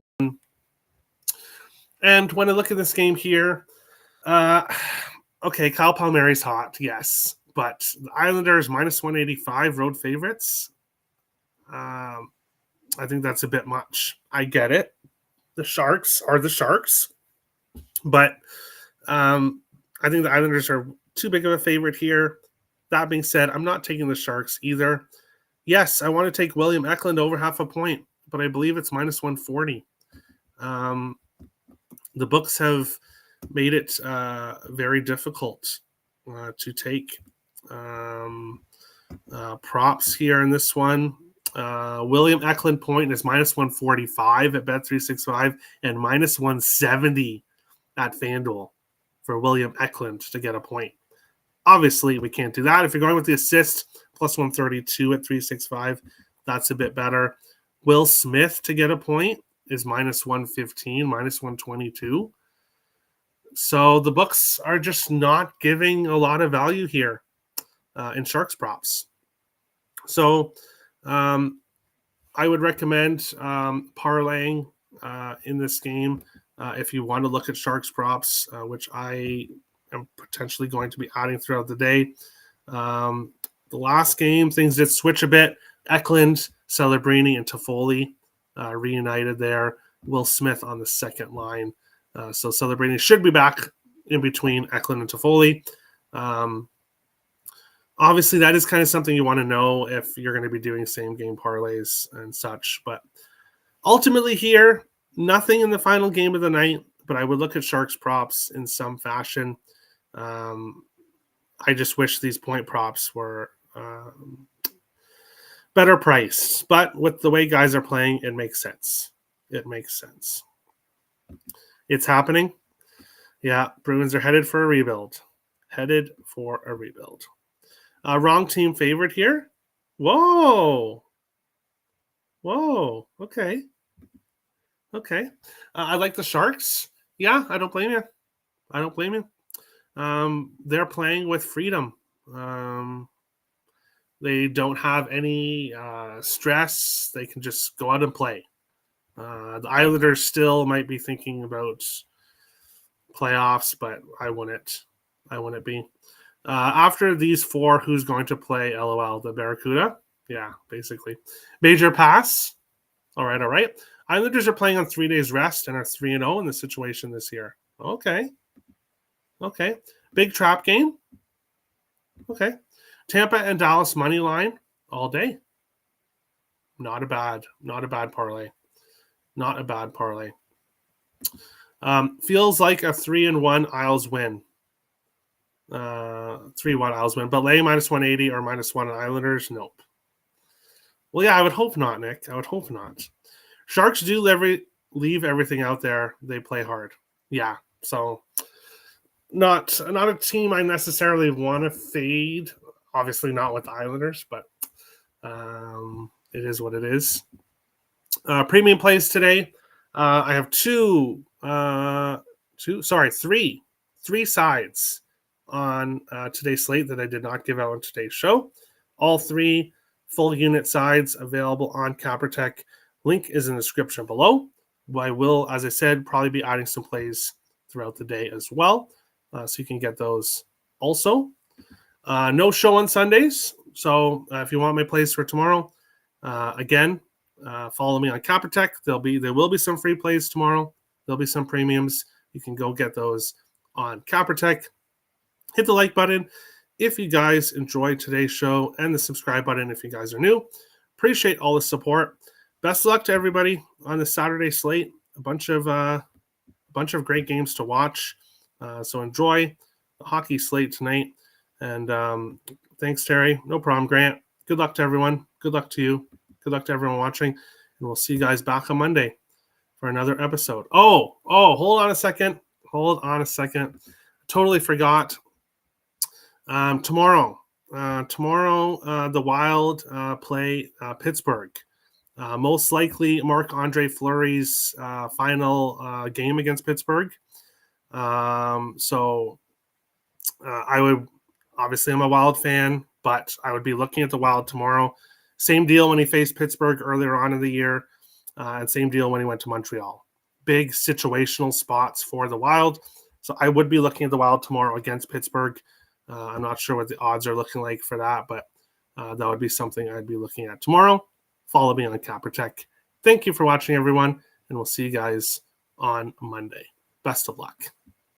And when I look at this game here, okay, Kyle Palmieri's hot, yes. But the Islanders minus 185 road favorites, I think that's a bit much. I get it. The Sharks are the Sharks. But I think the Islanders are too big of a favorite here. That being said, I'm not taking the Sharks either. Yes, I want to take William Eklund over half a point, but I believe it's minus 140. The books have made it very difficult to take props here in this one. William Eklund point is minus 145 at Bet365 and minus 170 at FanDuel for William Eklund to get a point. Obviously, we can't do that. If you're going with the assist, plus 132 at 365, that's a bit better. Will Smith to get a point is minus 115, minus 122. So the books are just not giving a lot of value here in Sharks props. So I would recommend parlaying in this game if you want to look at Sharks props, which I am potentially going to be adding throughout the day. The last game, things did switch a bit. Eklund, Celebrini, and Toffoli reunited there. Will Smith on the second line. So Celebrini should be back in between Eklund and Toffoli. Obviously, that is kind of something you want to know if you're going to be doing same-game parlays and such. But ultimately here, nothing in the final game of the night, but I would look at Sharks props in some fashion. I just wish these point props were better priced. But with the way guys are playing, it makes sense. It makes sense. It's happening. Yeah, Bruins are headed for a rebuild. Wrong team favorite here. Whoa. Okay. I like the Sharks. Yeah, I don't blame you. They're playing with freedom. They don't have any stress. They can just go out and play. The Islanders still might be thinking about playoffs, but I wouldn't be. After these four, who's going to play? LOL. The Barracuda. Yeah, basically. Major pass. All right. Islanders are playing on 3 days rest and are 3-0 in the situation this year. Okay. Big trap game. Okay. Tampa and Dallas money line all day. Not a bad parlay. Feels like a 3-1 Isles win. 3-1 Isles win. But lay -180 or -1 Islanders, nope. Well, yeah, I would hope not, Nick. I would hope not. Sharks do leave everything out there. They play hard. Yeah, so not a team I necessarily want to fade. Obviously not with the Islanders, but it is what it is. Premium plays today. I have three sides on today's slate that I did not give out on today's show. All three full unit sides available on CapperTech. Link is in the description below. I will, as I said, probably be adding some plays throughout the day as well, so you can get those also. No show on Sundays, so if you want my plays for tomorrow, again, follow me on CapperTech. There will be some free plays tomorrow. There'll be some premiums. You can go get those on CapperTech. Hit the like button if you guys enjoyed today's show, and the subscribe button if you guys are new. Appreciate all the support. Best of luck to everybody on the Saturday slate. A bunch of great games to watch. So enjoy the hockey slate tonight. And thanks, Terry. No problem, Grant. Good luck to everyone. Good luck to you. Good luck to everyone watching. And we'll see you guys back on Monday for another episode. Oh, hold on a second. Totally forgot. Tomorrow, the Wild play Pittsburgh. Most likely Marc-Andre Fleury's final game against Pittsburgh. So I would, obviously I'm a Wild fan, but I would be looking at the Wild tomorrow. Same deal when he faced Pittsburgh earlier on in the year, and same deal when he went to Montreal. Big situational spots for the Wild. So I would be looking at the Wild tomorrow against Pittsburgh. I'm not sure what the odds are looking like for that, but that would be something I'd be looking at tomorrow. Follow me on CapperTech. Thank you for watching, everyone, and we'll see you guys on Monday. Best of luck.